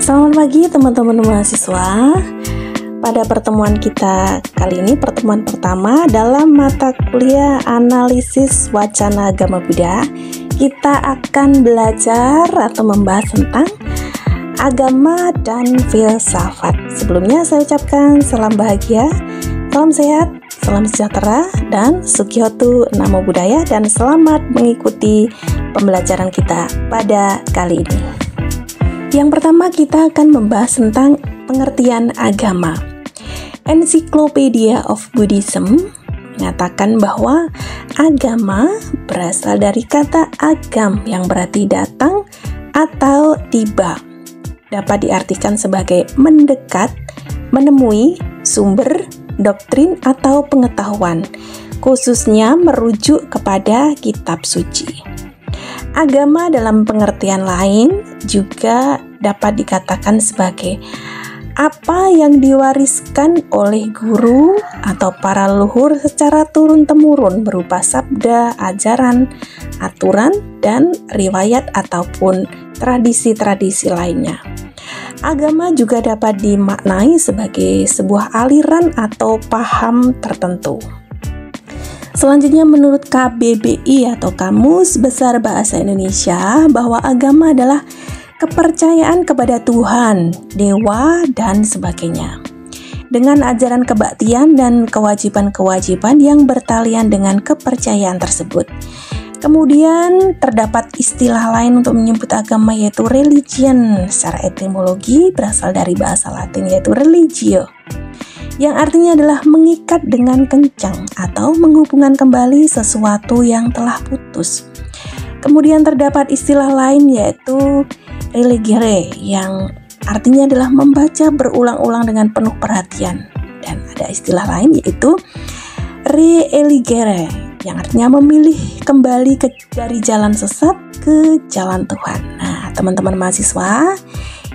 Selamat pagi teman-teman mahasiswa. Pada pertemuan kita kali ini, pertemuan pertama dalam mata kuliah analisis wacana agama Buddha, kita akan belajar atau membahas tentang agama dan filsafat. Sebelumnya saya ucapkan salam bahagia, salam sehat, salam sejahtera, dan Sukyoto Namo Buddhaya, dan selamat mengikuti pembelajaran kita pada kali ini. Yang pertama, kita akan membahas tentang pengertian agama. Encyclopedia of Buddhism mengatakan bahwa agama berasal dari kata agam yang berarti datang atau tiba. Dapat diartikan sebagai mendekat, menemui, sumber, doktrin atau pengetahuan, khususnya merujuk kepada kitab suci. Agama dalam pengertian lain juga dapat dikatakan sebagai apa yang diwariskan oleh guru atau para leluhur secara turun-temurun berupa sabda, ajaran, aturan, dan riwayat ataupun tradisi-tradisi lainnya. Agama juga dapat dimaknai sebagai sebuah aliran atau paham tertentu. Selanjutnya, menurut KBBI atau Kamus Besar Bahasa Indonesia, bahwa agama adalah kepercayaan kepada Tuhan, dewa, dan sebagainya, dengan ajaran kebaktian dan kewajiban-kewajiban yang bertalian dengan kepercayaan tersebut. Kemudian terdapat istilah lain untuk menyebut agama, yaitu religion. Secara etimologi berasal dari bahasa Latin, yaitu religio, yang artinya adalah mengikat dengan kencang atau menghubungkan kembali sesuatu yang telah putus. Kemudian terdapat istilah lain, yaitu religere, yang artinya adalah membaca berulang-ulang dengan penuh perhatian. Dan ada istilah lain, yaitu re-eligere, yang artinya memilih kembali dari jalan sesat ke jalan Tuhan. Nah, teman-teman mahasiswa,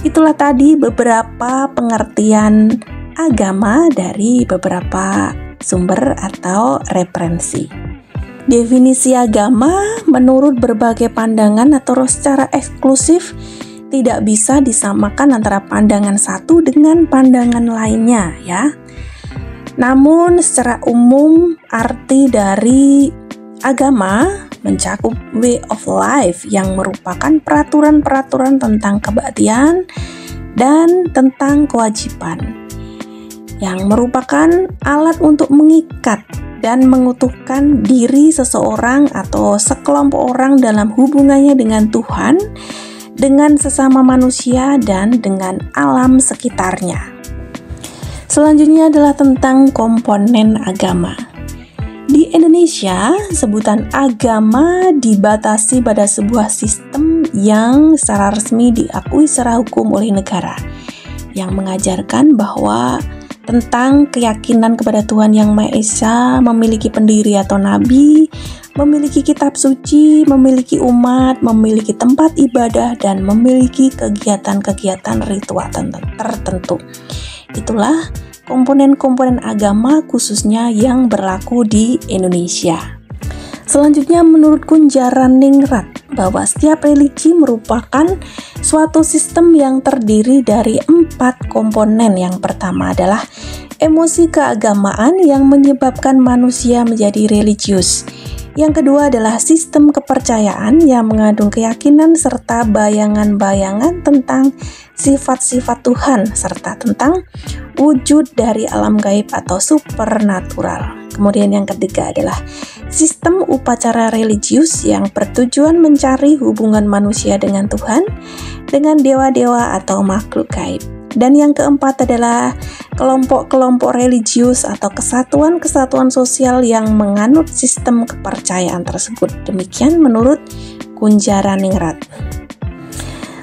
itulah tadi beberapa pengertian agama dari beberapa sumber atau referensi. Definisi agama menurut berbagai pandangan atau secara eksklusif tidak bisa disamakan antara pandangan satu dengan pandangan lainnya, ya. Namun secara umum arti dari agama mencakup way of life yang merupakan peraturan-peraturan tentang kebaktian dan tentang kewajiban, yang merupakan alat untuk mengikat dan mengutuhkan diri seseorang atau sekelompok orang dalam hubungannya dengan Tuhan, dengan sesama manusia, dan dengan alam sekitarnya. Selanjutnya adalah tentang komponen agama. Di Indonesia, sebutan agama dibatasi pada sebuah sistem yang secara resmi diakui secara hukum oleh negara, yang mengajarkan bahwa tentang keyakinan kepada Tuhan Yang Maha Esa, memiliki pendiri atau nabi, memiliki kitab suci, memiliki umat, memiliki tempat ibadah, dan memiliki kegiatan-kegiatan ritual tertentu. Itulah komponen-komponen agama khususnya yang berlaku di Indonesia. Selanjutnya, menurut Kunjaraningrat, bahwa setiap religi merupakan suatu sistem yang terdiri dari 4 komponen. Yang pertama adalah emosi keagamaan yang menyebabkan manusia menjadi religius. Yang kedua adalah sistem kepercayaan yang mengandung keyakinan serta bayangan-bayangan tentang sifat-sifat Tuhan serta tentang wujud dari alam gaib atau supernatural. Kemudian yang ketiga adalah sistem upacara religius yang bertujuan mencari hubungan manusia dengan Tuhan, dengan dewa-dewa atau makhluk gaib. Dan yang keempat adalah kelompok-kelompok religius atau kesatuan-kesatuan sosial yang menganut sistem kepercayaan tersebut. Demikian menurut Kunjaraningrat.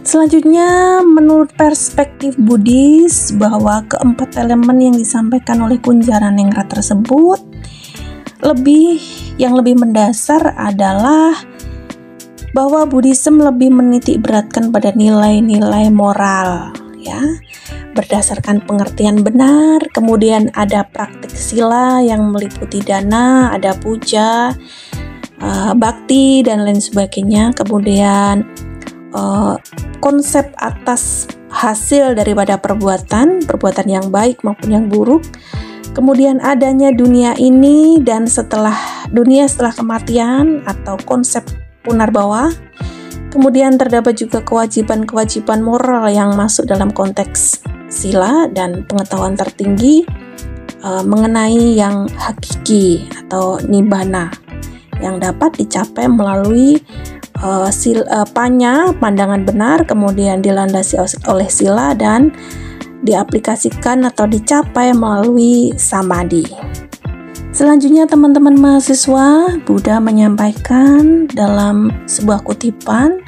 Selanjutnya, menurut perspektif Buddhis, bahwa keempat elemen yang disampaikan oleh Kunjaraningrat tersebut yang lebih mendasar adalah bahwa Buddhism lebih menitik beratkan pada nilai-nilai moral, ya, berdasarkan pengertian benar. Kemudian ada praktik sila yang meliputi dana, ada puja, bakti, dan lain sebagainya. Kemudian konsep atas hasil daripada perbuatan yang baik maupun yang buruk. Kemudian adanya dunia ini dan setelah kematian atau konsep punarbawa. Kemudian terdapat juga kewajiban-kewajiban moral yang masuk dalam konteks sila dan pengetahuan tertinggi mengenai yang hakiki atau nibbana yang dapat dicapai melalui pandangan benar, kemudian dilandasi oleh sila dan diaplikasikan atau dicapai melalui samadhi. Selanjutnya teman-teman mahasiswa, Buddha menyampaikan dalam sebuah kutipan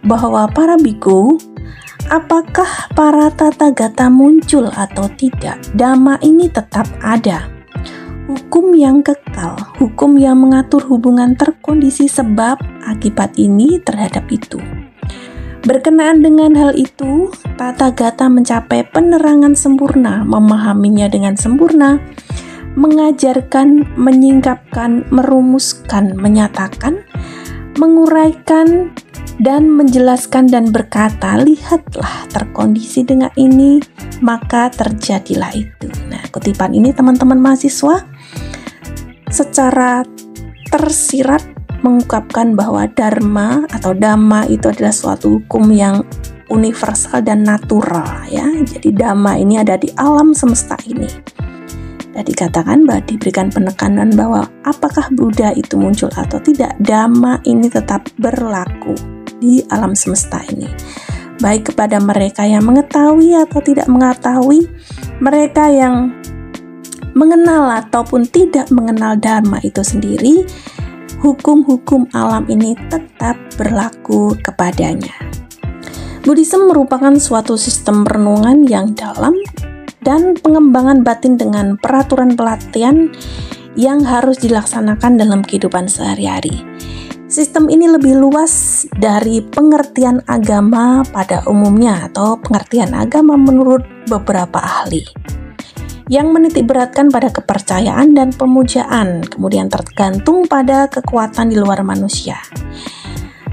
bahwa para biku, apakah para tathagata muncul atau tidak, dhamma ini tetap ada. Hukum yang kekal, hukum yang mengatur hubungan terkondisi sebab akibat ini terhadap itu. Berkenaan dengan hal itu, tathagata mencapai penerangan sempurna, memahaminya dengan sempurna, mengajarkan, menyingkapkan, merumuskan, menyatakan, menguraikan, dan menjelaskan dan berkata, lihatlah terkondisi dengan ini, maka terjadilah itu. Nah, kutipan ini teman-teman mahasiswa secara tersirat mengungkapkan bahwa dharma atau dhamma itu adalah suatu hukum yang universal dan natural ya. Jadi dhamma ini ada di alam semesta ini. Dan dikatakan bahwa diberikan penekanan bahwa apakah Buddha itu muncul atau tidak, dhamma ini tetap berlaku di alam semesta ini. Baik kepada mereka yang mengetahui atau tidak mengetahui, mereka yang mengenal ataupun tidak mengenal dharma itu sendiri, hukum-hukum alam ini tetap berlaku kepadanya. Buddhisme merupakan suatu sistem renungan yang dalam dan pengembangan batin dengan peraturan pelatihan yang harus dilaksanakan dalam kehidupan sehari-hari. Sistem ini lebih luas dari pengertian agama pada umumnya atau pengertian agama menurut beberapa ahli, yang menitik beratkan pada kepercayaan dan pemujaan, kemudian tergantung pada kekuatan di luar manusia.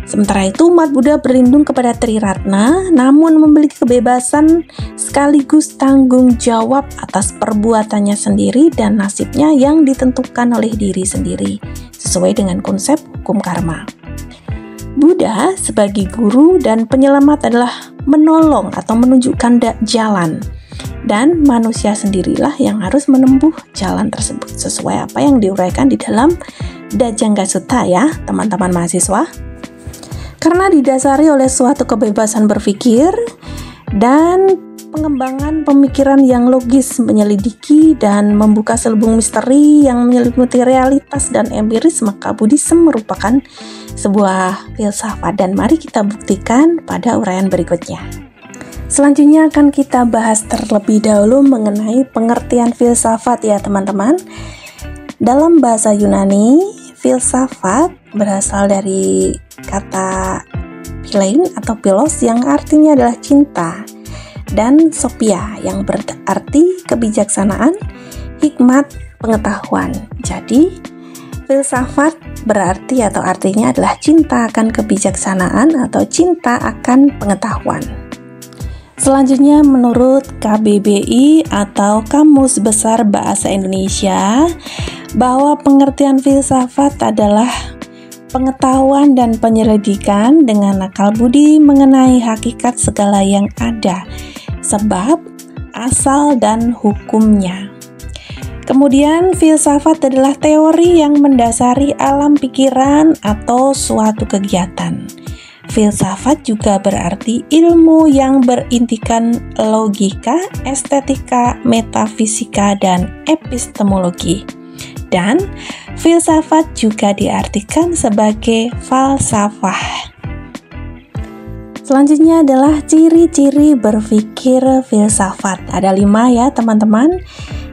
Sementara itu, umat Buddha berlindung kepada Triratna, namun memiliki kebebasan sekaligus tanggung jawab atas perbuatannya sendiri dan nasibnya yang ditentukan oleh diri sendiri, sesuai dengan konsep hukum karma. Buddha sebagai guru dan penyelamat adalah menolong atau menunjukkan jalan, dan manusia sendirilah yang harus menempuh jalan tersebut sesuai apa yang diuraikan di dalam Dajjanga Sutta ya teman-teman mahasiswa. Karena didasari oleh suatu kebebasan berpikir dan pengembangan pemikiran yang logis, menyelidiki dan membuka selubung misteri yang menyelimuti realitas dan empiris, maka Buddhisme merupakan sebuah filsafat, dan mari kita buktikan pada uraian berikutnya. Selanjutnya akan kita bahas terlebih dahulu mengenai pengertian filsafat ya teman-teman. Dalam bahasa Yunani, filsafat berasal dari kata philein atau philos yang artinya adalah cinta, dan sophia yang berarti kebijaksanaan, hikmat, pengetahuan. Jadi filsafat berarti atau artinya adalah cinta akan kebijaksanaan atau cinta akan pengetahuan. Selanjutnya menurut KBBI atau Kamus Besar Bahasa Indonesia, bahwa pengertian filsafat adalah pengetahuan dan penyelidikan dengan akal budi mengenai hakikat segala yang ada, sebab, asal, dan hukumnya. Kemudian filsafat adalah teori yang mendasari alam pikiran atau suatu kegiatan. Filsafat juga berarti ilmu yang berintikan logika, estetika, metafisika, dan epistemologi. Dan filsafat juga diartikan sebagai falsafah. Selanjutnya adalah ciri-ciri berpikir filsafat. Ada 5 ya teman-teman.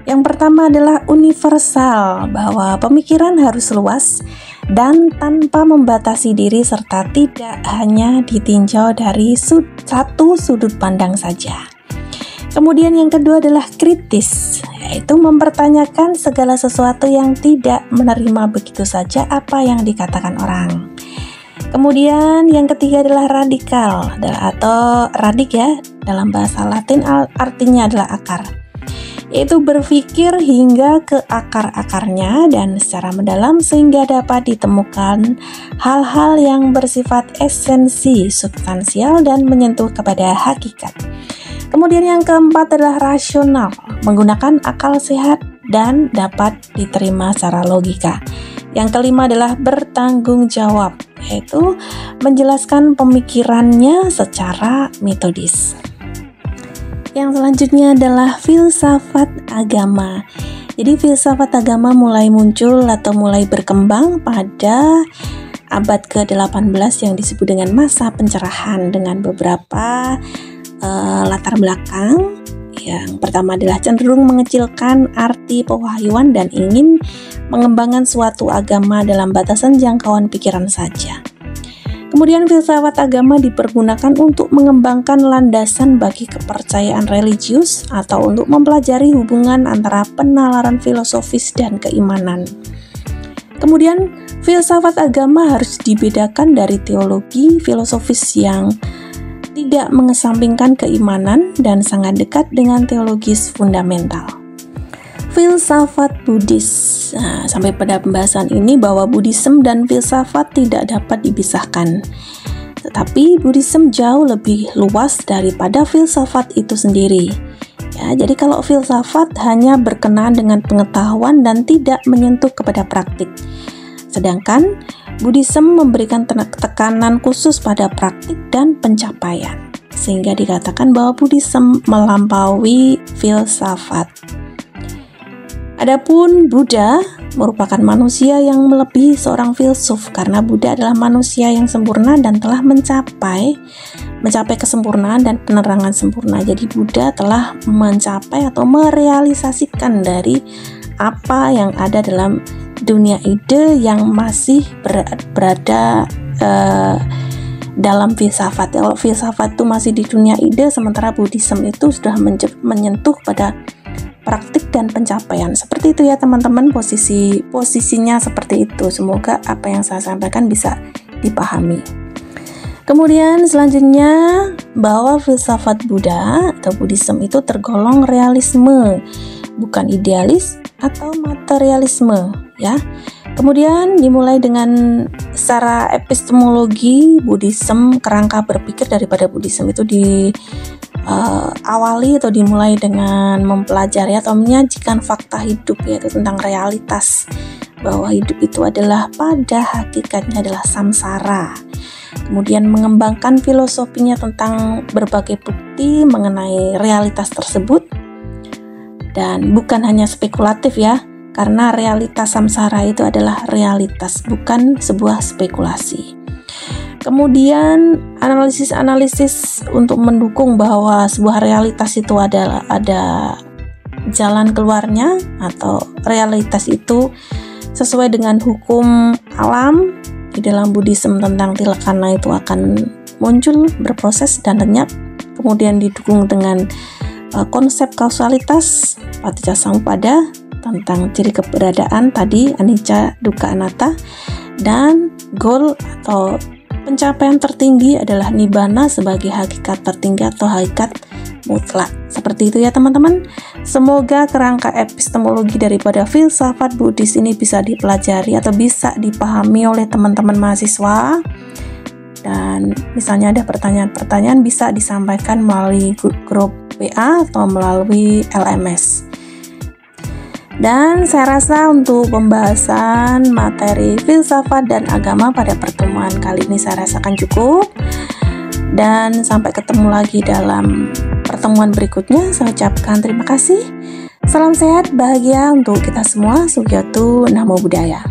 Yang pertama adalah universal, bahwa pemikiran harus luas dan tanpa membatasi diri serta tidak hanya ditinjau dari satu sudut pandang saja. Kemudian yang kedua adalah kritis, yaitu mempertanyakan segala sesuatu yang tidak menerima begitu saja apa yang dikatakan orang. Kemudian yang ketiga adalah radikal atau radik ya, dalam bahasa Latin artinya adalah akar, yaitu berpikir hingga ke akar-akarnya dan secara mendalam sehingga dapat ditemukan hal-hal yang bersifat esensi, substansial dan menyentuh kepada hakikat. Kemudian yang keempat adalah rasional, menggunakan akal sehat dan dapat diterima secara logika. Yang kelima adalah bertanggung jawab, yaitu menjelaskan pemikirannya secara metodis. Yang selanjutnya adalah filsafat agama. Jadi filsafat agama mulai muncul atau mulai berkembang pada abad ke-18 yang disebut dengan masa pencerahan dengan beberapa latar belakang. Yang pertama adalah cenderung mengecilkan arti pewahyuan dan ingin mengembangkan suatu agama dalam batasan jangkauan pikiran saja. Kemudian filsafat agama dipergunakan untuk mengembangkan landasan bagi kepercayaan religius atau untuk mempelajari hubungan antara penalaran filosofis dan keimanan. Kemudian filsafat agama harus dibedakan dari teologi filosofis yang tidak mengesampingkan keimanan dan sangat dekat dengan teologis fundamental. Filsafat Buddhis. Nah, sampai pada pembahasan ini bahwa Buddhism dan filsafat tidak dapat dipisahkan. Tetapi Buddhism jauh lebih luas daripada filsafat itu sendiri. Ya, jadi kalau filsafat hanya berkenaan dengan pengetahuan dan tidak menyentuh kepada praktik. Sedangkan Buddhism memberikan tekanan khusus pada praktik dan pencapaian, sehingga dikatakan bahwa Buddhism melampaui filsafat. Adapun Buddha merupakan manusia yang melebihi seorang filsuf karena Buddha adalah manusia yang sempurna dan telah mencapai kesempurnaan dan penerangan sempurna. Jadi Buddha telah mencapai atau merealisasikan dari apa yang ada dalam dunia ide yang masih berada dalam filsafat. Kalau filsafat itu masih di dunia ide, sementara Buddhism itu sudah menyentuh pada praktik dan pencapaian. Seperti itu ya teman-teman, posisinya seperti itu. Semoga apa yang saya sampaikan bisa dipahami. Kemudian selanjutnya bahwa filsafat Buddha atau Buddhism itu tergolong realisme, bukan idealis atau materialisme ya. Kemudian dimulai dengan secara epistemologi Buddhism, kerangka berpikir daripada Buddhism itu awali atau dimulai dengan mempelajari atau menyajikan fakta hidup, yaitu tentang realitas bahwa hidup itu adalah pada hakikatnya adalah samsara. Kemudian mengembangkan filosofinya tentang berbagai bukti mengenai realitas tersebut dan bukan hanya spekulatif ya, karena realitas samsara itu adalah realitas, bukan sebuah spekulasi. Kemudian analisis untuk mendukung bahwa sebuah realitas itu ada jalan keluarnya atau realitas itu sesuai dengan hukum alam. Di dalam Buddhism tentang tilakkhana itu akan muncul, berproses dan lenyap. Kemudian didukung dengan konsep kausalitas paticcasamuppada tentang ciri keberadaan tadi anicca dukkha anatta, dan goal atau pencapaian tertinggi adalah nibbana sebagai hakikat tertinggi atau hakikat mutlak. Seperti itu ya teman-teman. Semoga kerangka epistemologi daripada filsafat Buddhis ini bisa dipelajari atau bisa dipahami oleh teman-teman mahasiswa. Dan misalnya ada pertanyaan-pertanyaan bisa disampaikan melalui grup WA atau melalui LMS. Dan saya rasa untuk pembahasan materi filsafat dan agama pada pertemuan kali ini saya rasakan cukup. Dan sampai ketemu lagi dalam pertemuan berikutnya. Saya ucapkan terima kasih. Salam sehat, bahagia untuk kita semua. Sugiyoto, Namo Buddhaya.